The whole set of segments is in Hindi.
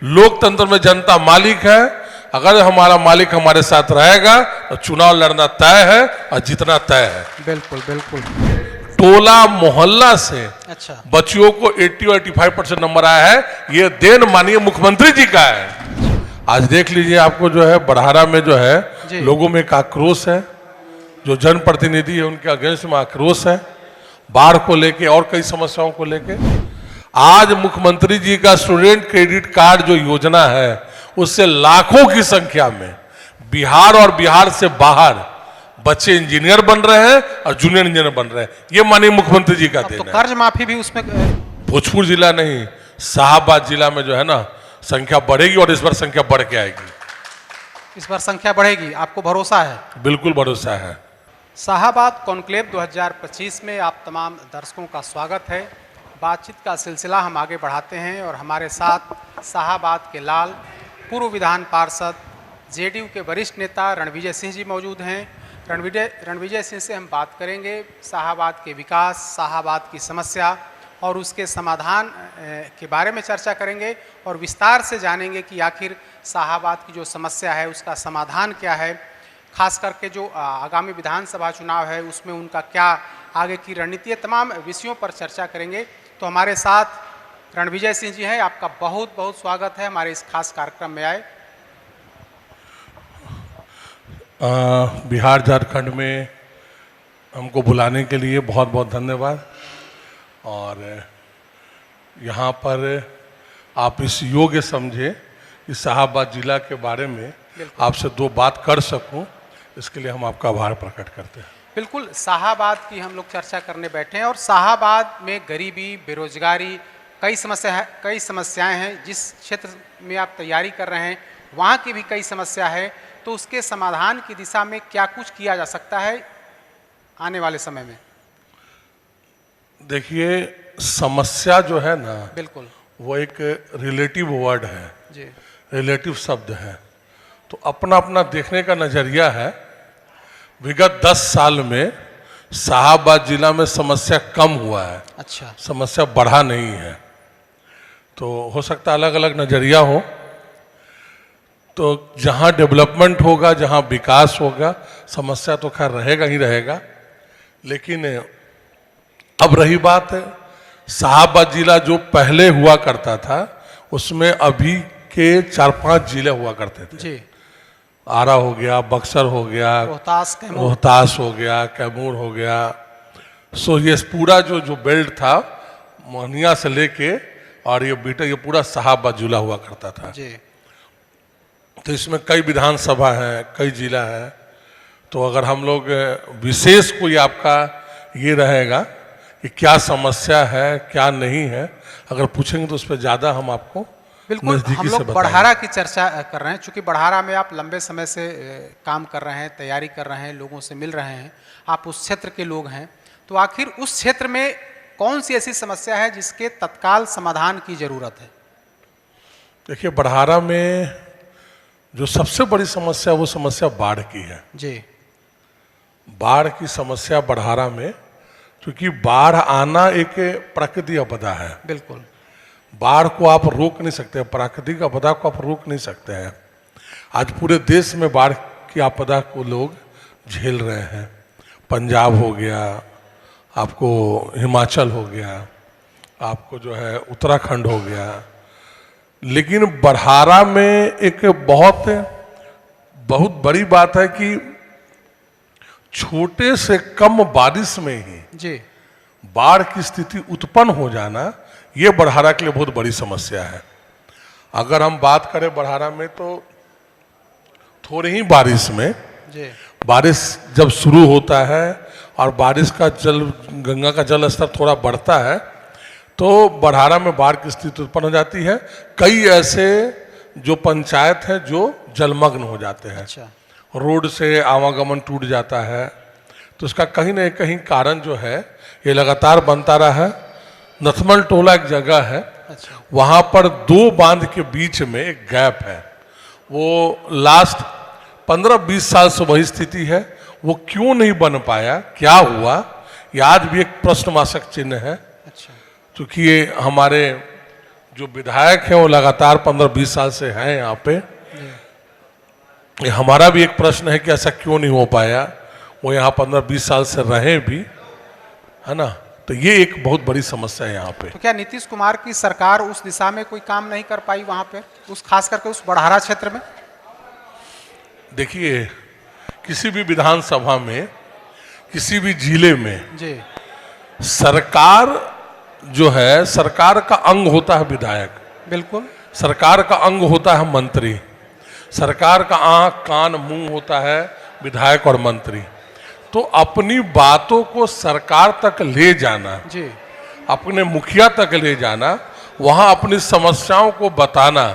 लोकतंत्र में जनता मालिक है। अगर हमारा मालिक हमारे साथ रहेगा तो चुनाव लड़ना तय है और जीतना तय है। बिल्कुल बिल्कुल। टोला मोहल्ला से अच्छा, बच्चियों को 80 और 85% नंबर आया है। ये देन माननीय मुख्यमंत्री जी का है। आज देख लीजिए, आपको जो है बड़हारा में जो है लोगों में एक आक्रोश है, जो जनप्रतिनिधि है उनके अगेंस्ट में आक्रोश है, बाढ़ को लेके और कई समस्याओं को लेके। आज मुख्यमंत्री जी का स्टूडेंट क्रेडिट कार्ड जो योजना है, उससे लाखों की संख्या में बिहार और बिहार से बाहर बच्चे इंजीनियर बन रहे हैं और जूनियर इंजीनियर बन रहे हैं। ये माननीय मुख्यमंत्री जी का देन तो है। कर्ज माफी भी उसमें भोजपुर जिला नहीं, शाहबाद जिला में जो है ना संख्या बढ़ेगी और इस बार संख्या बढ़ के आएगी। इस बार संख्या बढ़ेगी, आपको भरोसा है? बिल्कुल भरोसा है। शाहबाद कॉन्क्लेव 2025 में आप तमाम दर्शकों का स्वागत है। बातचीत का सिलसिला हम आगे बढ़ाते हैं और हमारे साथ शाहबाद के लाल, पूर्व विधान पार्षद, जेडीयू के वरिष्ठ नेता रणविजय सिंह जी मौजूद हैं। रणविजय सिंह से हम बात करेंगे शाहबाद के विकास, शाहबाद की समस्या और उसके समाधान के बारे में चर्चा करेंगे और विस्तार से जानेंगे कि आखिर शाहबाद की जो समस्या है उसका समाधान क्या है। खास करके जो आगामी विधानसभा चुनाव है उसमें उनका क्या आगे की रणनीति है, तमाम विषयों पर चर्चा करेंगे। तो हमारे साथ रणविजय सिंह जी हैं, आपका बहुत बहुत स्वागत है हमारे इस खास कार्यक्रम में आए। बिहार झारखंड में हमको बुलाने के लिए बहुत बहुत धन्यवाद। और यहाँ पर आप इस योग्य समझे कि शाहबाद जिला के बारे में आपसे दो बात कर सकूं, इसके लिए हम आपका आभार प्रकट करते हैं। बिल्कुल, शाहबाद की हम लोग चर्चा करने बैठे हैं और शाहबाद में गरीबी, बेरोजगारी, कई समस्याएं हैं। जिस क्षेत्र में आप तैयारी कर रहे हैं वहाँ की भी कई समस्या है, तो उसके समाधान की दिशा में क्या कुछ किया जा सकता है आने वाले समय में? देखिए, समस्या जो है ना, बिल्कुल, वो एक रिलेटिव वर्ड है जी, रिलेटिव शब्द है। तो अपना अपना देखने का नजरिया है। विगत 10 साल में शाहबाद जिला में समस्या कम हुआ है। अच्छा, समस्या बढ़ा नहीं है। तो हो सकता है अलग अलग नजरिया हो। तो जहाँ डेवलपमेंट होगा, जहाँ विकास होगा, समस्या तो खैर रहेगा ही रहेगा। लेकिन अब रही बात है, शाहबाद जिला जो पहले हुआ करता था उसमें अभी के 4-5 जिले हुआ करते थे जी। आरा हो गया, बक्सर हो गया, रोहतास हो गया, कैमूर हो गया। सो ये पूरा जो बेल्ट था, मोहनिया से लेके और ये बीटा, ये पूरा शाहबाद जिला हुआ करता था जी। तो इसमें कई विधानसभा हैं, कई जिला है। तो अगर हम लोग विशेष कोई आपका ये रहेगा कि क्या समस्या है क्या नहीं है, अगर पूछेंगे तो उस पर ज़्यादा हम आपको बिल्कुल। हम लोग बड़हारा की चर्चा कर रहे हैं, चूंकि बड़हारा में आप लंबे समय से काम कर रहे हैं, तैयारी कर रहे हैं, लोगों से मिल रहे हैं, आप उस क्षेत्र के लोग हैं। तो आखिर उस क्षेत्र में कौन सी ऐसी समस्या है जिसके तत्काल समाधान की जरूरत है? देखिए, बड़हारा में जो सबसे बड़ी समस्या, वो समस्या बाढ़ की है जी। बाढ़ की समस्या बड़हारा में, क्योंकि बाढ़ आना एक प्राकृतिक आपदा है। बिल्कुल, बाढ़ को आप रोक नहीं सकते, प्राकृतिक आपदा को आप रोक नहीं सकते हैं। आज पूरे देश में बाढ़ की आपदा को लोग झेल रहे हैं। पंजाब हो गया, आपको हिमाचल हो गया, आपको जो है उत्तराखंड हो गया। लेकिन बड़हारा में एक बहुत बड़ी बात है कि छोटे से कम बारिश में ही जी, बाढ़ की स्थिति उत्पन्न हो जाना, ये बड़हारा के लिए बहुत बड़ी समस्या है। अगर हम बात करें बड़हारा में, तो थोड़ी ही बारिश में जी, बारिश जब शुरू होता है और बारिश का जल, गंगा का जल स्तर थोड़ा बढ़ता है, तो बड़हारा में बाढ़ की स्थिति उत्पन्न हो जाती है। कई ऐसे जो पंचायत हैं जो जलमग्न हो जाते हैं। अच्छा, रोड से आवागमन टूट जाता है। तो इसका कहीं न कहीं कारण जो है ये लगातार बनता रहा है। नथमल टोला एक जगह है, अच्छा, वहाँ पर 2 बांध के बीच में एक गैप है। वो लास्ट 15-20 साल से वही स्थिति है। वो क्यों नहीं बन पाया, क्या हुआ, ये आज भी एक प्रश्नवाचक चिन्ह है। अच्छा, क्योंकि ये हमारे जो विधायक हैं वो लगातार 15-20 साल से हैं यहाँ पे। ये हमारा भी एक प्रश्न है कि ऐसा क्यों नहीं हो पाया, वो यहाँ 15-20 साल से रहे भी, है ना। तो ये एक बहुत बड़ी समस्या है यहाँ पे। तो क्या नीतीश कुमार की सरकार उस दिशा में कोई काम नहीं कर पाई वहां पे, उस खास करके उस बड़हारा क्षेत्र में? देखिए, किसी भी विधानसभा में, किसी भी जिले में जी सरकार जो है, सरकार का अंग होता है विधायक, बिल्कुल। सरकार का अंग होता है मंत्री, सरकार का आंख कान मुंह होता है विधायक और मंत्री। तो अपनी बातों को सरकार तक ले जाना, जी अपने मुखिया तक ले जाना, वहां अपनी समस्याओं को बताना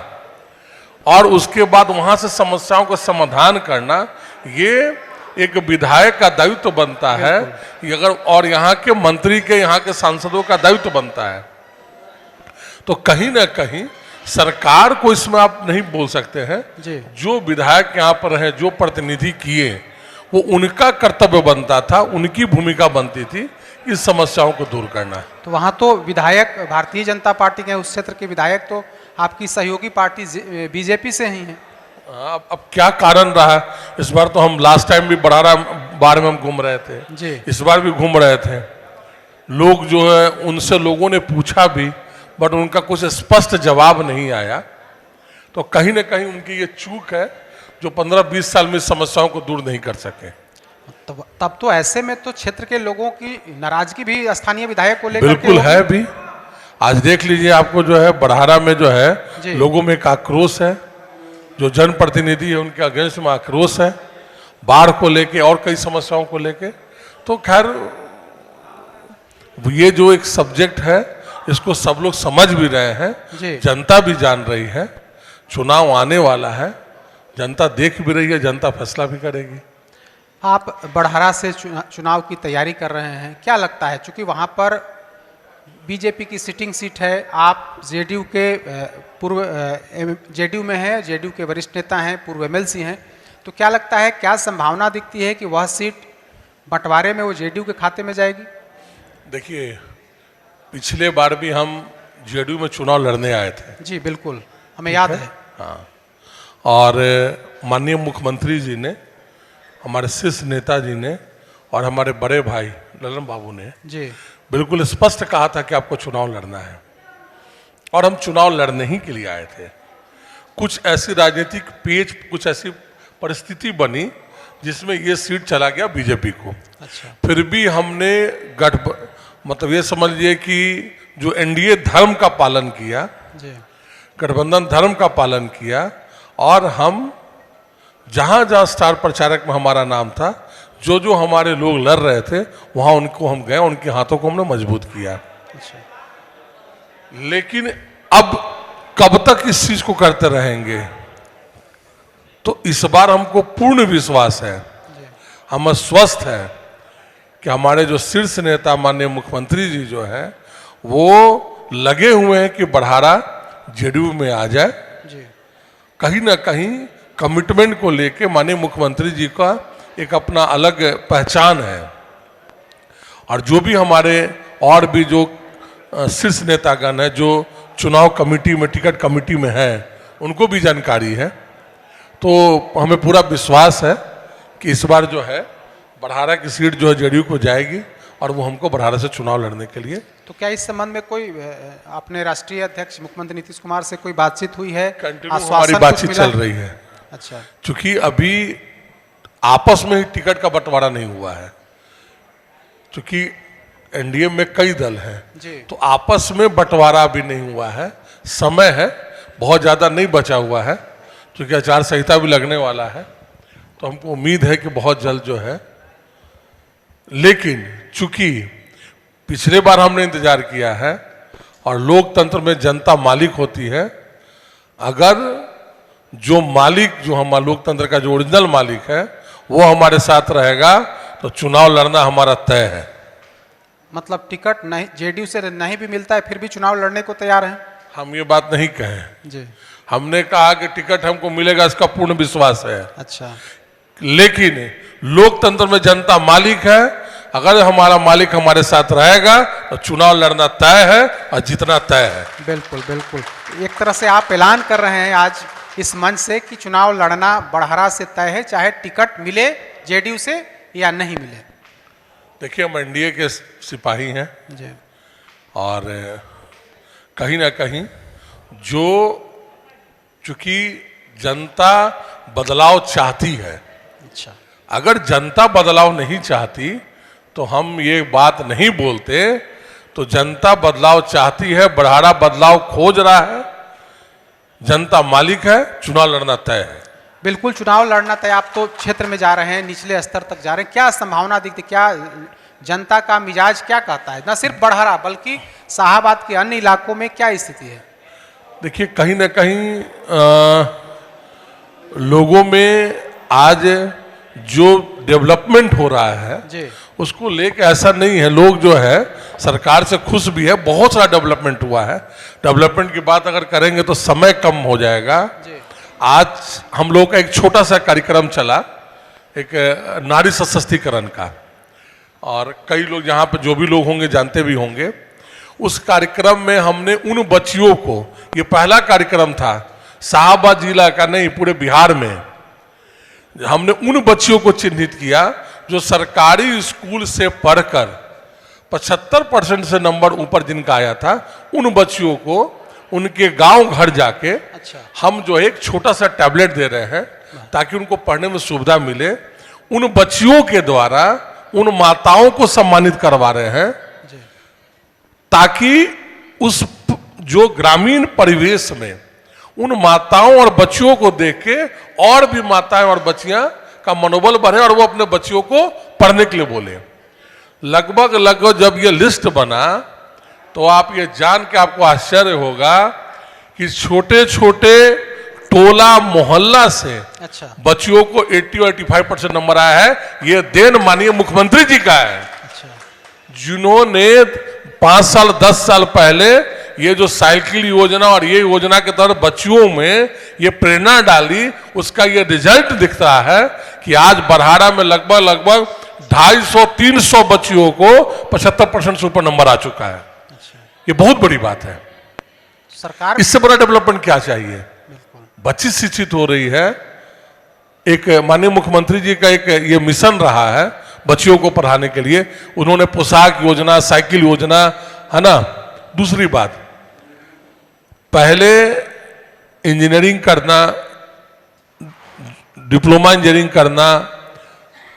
और उसके बाद वहां से समस्याओं का समाधान करना, ये एक विधायक का दायित्व बनता है। ये अगर और यहाँ के मंत्री के, यहाँ के सांसदों का दायित्व बनता है। तो कहीं ना कहीं सरकार को इसमें आप नहीं बोल सकते हैं। जी जो विधायक यहाँ पर हैं, जो प्रतिनिधि किए, वो उनका कर्तव्य बनता था, उनकी भूमिका बनती थी इस समस्याओं को दूर करना। तो वहां तो विधायक भारतीय जनता पार्टी के, उस क्षेत्र के विधायक तो आपकी सहयोगी पार्टी बीजेपी से ही है। अब क्या कारण रहा? इस बार तो हम लास्ट टाइम भी बड़हारा बार में हम घूम रहे थे जी, इस बार भी घूम रहे थे। लोग जो है, उनसे लोगों ने पूछा भी, बट उनका कुछ स्पष्ट जवाब नहीं आया। तो कहीं ना कहीं उनकी ये चूक है जो 15-20 साल में इस समस्याओं को दूर नहीं कर सके। तब तो ऐसे में तो क्षेत्र के लोगों की नाराजगी भी स्थानीय विधायक को लेकर बिल्कुल है भी। आज देख लीजिए, आपको जो है बड़हारा में जो है लोगों में एक आक्रोश है, जो जनप्रतिनिधि है उनके अगेंस्ट में आक्रोश है, बाढ़ को लेके और कई समस्याओं को लेके। तो खैर, ये जो एक सब्जेक्ट है, इसको सब लोग समझ भी रहे हैं, जनता भी जान रही है। चुनाव आने वाला है, जनता देख भी रही है, जनता फैसला भी करेगी। आप बड़हारा से चुनाव की तैयारी कर रहे हैं, क्या लगता है, चूंकि वहां पर बीजेपी की सिटिंग सीट है, आप जेडीयू के पूर्व जेडीयू में हैं, जेडीयू के वरिष्ठ नेता हैं, पूर्व एमएलसी हैं, तो क्या लगता है, क्या संभावना दिखती है कि वह सीट बंटवारे में वो जेडीयू के खाते में जाएगी? देखिए, पिछले बार भी हम जेडीयू में चुनाव लड़ने आए थे। जी बिल्कुल, हमें याद है। हाँ, और माननीय मुख्यमंत्री जी ने, हमारे शीर्ष नेता जी ने और हमारे बड़े भाई ललन बाबू ने जी बिल्कुल स्पष्ट कहा था कि आपको चुनाव लड़ना है, और हम चुनाव लड़ने ही के लिए आए थे। कुछ ऐसी राजनीतिक पेच, कुछ ऐसी परिस्थिति बनी जिसमें ये सीट चला गया बीजेपी को। अच्छा। फिर भी हमने मतलब ये समझ लिए कि जो एनडीए धर्म का पालन किया, जी, गठबंधन धर्म का पालन किया, और हम जहां जहां स्टार प्रचारक में हमारा नाम था, जो जो हमारे लोग लड़ रहे थे, वहां उनको हम गए, उनके हाथों को हमने मजबूत किया। अच्छा। लेकिन अब कब तक इस चीज को करते रहेंगे? तो इस बार हमको पूर्ण विश्वास है, हम स्वस्थ हैं कि हमारे जो शीर्ष नेता माननीय मुख्यमंत्री जी जो है, वो लगे हुए हैं कि बड़हारा जेडीयू में आ जाए। जी। कहीं ना कहीं कमिटमेंट को लेके माननीय मुख्यमंत्री जी का एक अपना अलग पहचान है, और जो भी हमारे और भी जो शीर्ष नेतागण है, जो चुनाव कमेटी में, टिकट कमेटी में है, उनको भी जानकारी है। तो हमें पूरा विश्वास है कि इस बार जो है बड़हारा की सीट जो है जेडीयू को जाएगी, और वो हमको बड़हारा से चुनाव लड़ने के लिए। तो क्या इस संबंध में कोई अपने राष्ट्रीय अध्यक्ष मुख्यमंत्री नीतीश कुमार से कोई बातचीत हुई है? कंटिन्यू हमारी बातचीत चल रही है। अच्छा। क्योंकि अभी आपस में ही टिकट का बंटवारा नहीं हुआ है, क्योंकि एनडीए में कई दल हैं, तो आपस में बंटवारा भी नहीं हुआ है। समय है, बहुत ज्यादा नहीं बचा हुआ है, क्योंकि आचार संहिता भी लगने वाला है। तो हमको उम्मीद है कि बहुत जल्द जो है, लेकिन चूंकि पिछले बार हमने इंतजार किया है, और लोकतंत्र में जनता मालिक होती है, अगर जो मालिक, जो हमारा लोकतंत्र का जो ओरिजिनल मालिक है, वो हमारे साथ रहेगा, तो चुनाव लड़ना हमारा तय है। मतलब टिकट नहीं, जेडीयू से नहीं भी मिलता है, फिर भी चुनाव लड़ने को तैयार हैं? हम ये बात नहीं कहें जी। हमने कहा कि टिकट हमको मिलेगा, इसका पूर्ण विश्वास है। अच्छा। लेकिन लोकतंत्र में जनता मालिक है, अगर हमारा मालिक हमारे साथ रहेगा तो चुनाव लड़ना तय है और जीतना तय है। बिल्कुल बिल्कुल, एक तरह से आप ऐलान कर रहे हैं आज इस मंच से कि चुनाव लड़ना बड़हरा से तय है, चाहे टिकट मिले जेडीयू से या नहीं मिले। देखिए, हम एनडीए के सिपाही हैं जी। और कहीं ना कहीं जो चूंकि जनता बदलाव चाहती है, अच्छा, अगर जनता बदलाव नहीं चाहती तो हम ये बात नहीं बोलते। तो जनता बदलाव चाहती है, बड़हारा बदलाव खोज रहा है, जनता मालिक है, चुनाव लड़ना तय है। बिल्कुल चुनाव लड़ना तय। आप तो क्षेत्र में जा रहे हैं, निचले स्तर तक जा रहे हैं, क्या संभावना दिखती, क्या जनता का मिजाज क्या कहता है, न सिर्फ बड़हरा बल्कि शाहाबाद के अन्य इलाकों में क्या स्थिति है? देखिए, कहीं ना कहीं लोगों में आज जो डेवलपमेंट हो रहा है जी। उसको लेके ऐसा नहीं है, लोग जो है सरकार से खुश भी है, बहुत सारा डेवलपमेंट हुआ है। डेवलपमेंट की बात अगर करेंगे तो समय कम हो जाएगा। जी। आज हम लोग का एक छोटा सा कार्यक्रम चला, एक नारी सशक्तिकरण का, और कई लोग यहाँ पे जो भी लोग होंगे जानते भी होंगे। उस कार्यक्रम में हमने उन बच्चियों को, ये पहला कार्यक्रम था शाहाबाद जिला का नहीं पूरे बिहार में, हमने उन बच्चियों को चिन्हित किया जो सरकारी स्कूल से पढ़कर 75% से नंबर ऊपर जिनका आया था, उन बच्चियों को उनके गांव घर जाके अच्छा। हम जो एक छोटा सा टैबलेट दे रहे हैं ताकि उनको पढ़ने में सुविधा मिले। उन बच्चियों के द्वारा उन माताओं को सम्मानित करवा रहे हैं जी। ताकि उस जो ग्रामीण परिवेश में उन माताओं और बच्चियों को देख के और भी माताएं और बच्चियां का मनोबल बढ़े और वो अपने बच्चियों को पढ़ने के लिए बोले। लगभग जब ये लिस्ट बना तो आप ये जान के आपको आश्चर्य होगा कि छोटे छोटे टोला मोहल्ला से अच्छा। बच्चियों को 80 और 85% नंबर आया है। ये देन माननीय मुख्यमंत्री जी का है, अच्छा। जिन्होंने 5 साल 10 साल पहले ये जो साइकिल योजना और ये योजना के तहत बच्चियों में ये प्रेरणा डाली, उसका ये रिजल्ट दिख रहा है कि आज बड़हारा में लगभग 250-300 बच्चियों को 75% से ऊपर नंबर आ चुका है। अच्छा। ये बहुत बड़ी बात है। सरकार इससे बड़ा डेवलपमेंट क्या चाहिए? बिल्कुल। बच्ची शिक्षित हो रही है। एक माननीय मुख्यमंत्री जी का एक ये मिशन रहा है बच्चियों को पढ़ाने के लिए। उन्होंने पोशाक योजना, साइकिल योजना, है ना। दूसरी बात, पहले इंजीनियरिंग करना, डिप्लोमा इंजीनियरिंग करना,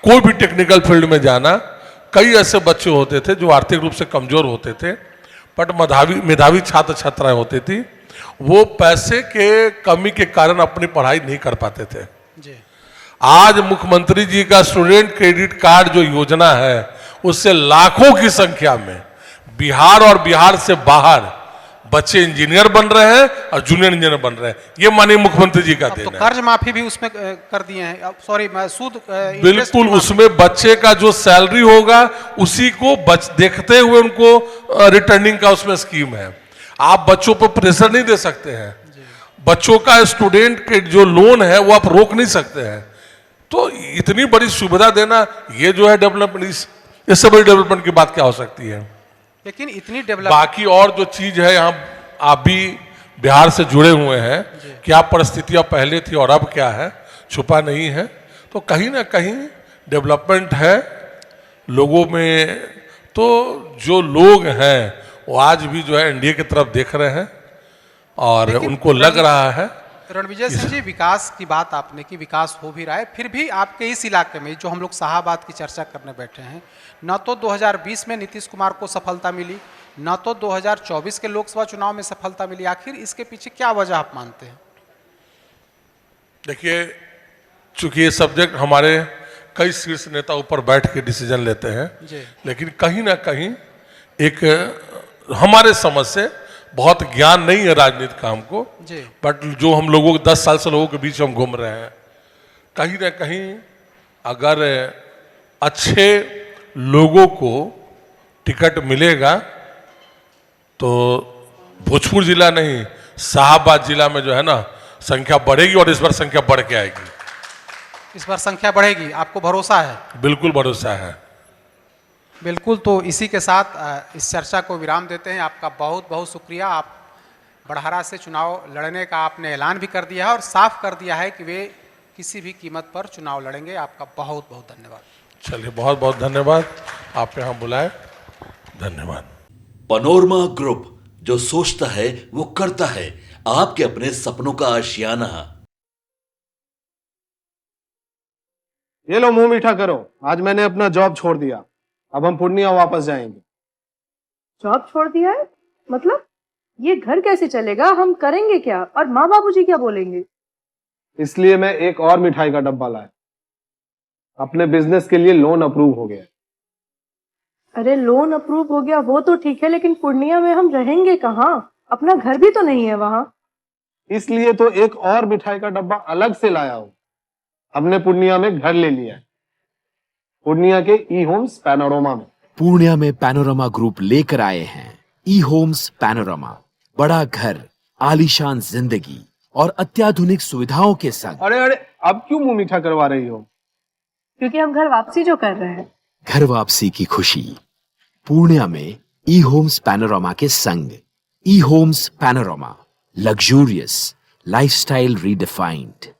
कोई भी टेक्निकल फील्ड में जाना, कई ऐसे बच्चे होते थे जो आर्थिक रूप से कमजोर होते थे बट मेधावी छात्र छात्राएं होती थी, वो पैसे के कमी के कारण अपनी पढ़ाई नहीं कर पाते थे। जी। आज मुख्यमंत्री जी का स्टूडेंट क्रेडिट कार्ड जो योजना है, उससे लाखों की संख्या में बिहार और बिहार से बाहर बच्चे इंजीनियर बन रहे हैं और जूनियर इंजीनियर बन रहे हैं। ये माननीय मुख्यमंत्री जी का अब देन तो है। कर्ज माफी भी उसमें कर दिए हैं। अब सॉरी, सूद बिल्कुल, उसमें बच्चे का जो सैलरी होगा उसी को देखते हुए उनको रिटर्निंग का उसमें स्कीम है। आप बच्चों पर प्रेशर नहीं दे सकते हैं। बच्चों का स्टूडेंट के जो लोन है वो आप रोक नहीं सकते हैं। तो इतनी बड़ी सुविधा देना, ये जो है डेवलपमेंट, इससे बड़ी डेवलपमेंट की बात क्या हो सकती है? लेकिन इतनी डेवलप, बाकी और जो चीज है, यहाँ आप भी बिहार से जुड़े हुए हैं, क्या परिस्थितियां पहले थी और अब क्या है, छुपा नहीं है। तो कहीं ना कहीं डेवलपमेंट है लोगों में। तो जो लोग हैं वो आज भी जो है एनडीए की तरफ देख रहे हैं और उनको लग रहा है। रणविजय सिंह जी, विकास की बात आपने की, विकास हो भी रहा है, फिर भी आपके इस इलाके में जो हम लोग शाहाबाद की चर्चा करने बैठे हैं, न तो 2020 में नीतीश कुमार को सफलता मिली, न तो 2024 के लोकसभा चुनाव में सफलता मिली। आखिर इसके पीछे क्या वजह आप मानते हैं? देखिए, चूंकि ये सब्जेक्ट हमारे कई शीर्ष नेता ऊपर बैठ के डिसीजन लेते हैं, लेकिन कहीं ना कहीं एक हमारे समझ से बहुत ज्ञान नहीं है राजनीति का हमको, बट जो हम लोगों 10 साल से लोगों के बीच हम घूम रहे हैं, कहीं ना कहीं अगर अच्छे लोगों को टिकट मिलेगा तो भोजपुर जिला नहीं, शाहाबाद जिला में जो है ना संख्या बढ़ेगी और इस बार संख्या बढ़ के आएगी। इस बार संख्या बढ़ेगी, आपको भरोसा है? बिल्कुल भरोसा है। बिल्कुल, तो इसी के साथ इस चर्चा को विराम देते हैं। आपका बहुत बहुत शुक्रिया। आप बड़हरा से चुनाव लड़ने का आपने ऐलान भी कर दिया है और साफ कर दिया है कि वे किसी भी कीमत पर चुनाव लड़ेंगे। आपका बहुत बहुत धन्यवाद। चलिए, बहुत बहुत धन्यवाद, आप यहाँ बुलाए, धन्यवाद। पनोरमा ग्रुप, जो सोचता है वो करता है। आपके अपने सपनों का आशियाना। ये लो, मुंह मीठा करो। आज मैंने अपना जॉब छोड़ दिया, अब हम पूर्णिया वापस जाएंगे। जॉब छोड़ दिया है? मतलब ये घर कैसे चलेगा? हम करेंगे क्या? और माँ बाबूजी क्या बोलेंगे? इसलिए मैं एक और मिठाई का डब्बा लाया। अपने बिजनेस के लिए लोन अप्रूव हो गया। अरे लोन अप्रूव हो गया वो तो ठीक है, लेकिन पूर्णिया में हम रहेंगे कहाँ? अपना घर भी तो नहीं है वहाँ। इसलिए तो एक और मिठाई का डब्बा अलग से लाया हूँ। हमने पूर्णिया में घर ले लिया है, पूर्णिया के ई होम्स पैनोरमा में। पूर्णिया में पैनोरमा ग्रुप लेकर आए हैं ई होम्स पैनोरमा। बड़ा घर, आलीशान जिंदगी और अत्याधुनिक सुविधाओं के संग। अरे अरे, अब क्यों मुंह मीठा करवा रही हो? क्योंकि हम घर वापसी जो कर रहे हैं। घर वापसी की खुशी पूर्णिया में ई होम्स पैनोरमा के संग। ई Homes Panorama, luxurious lifestyle redefined.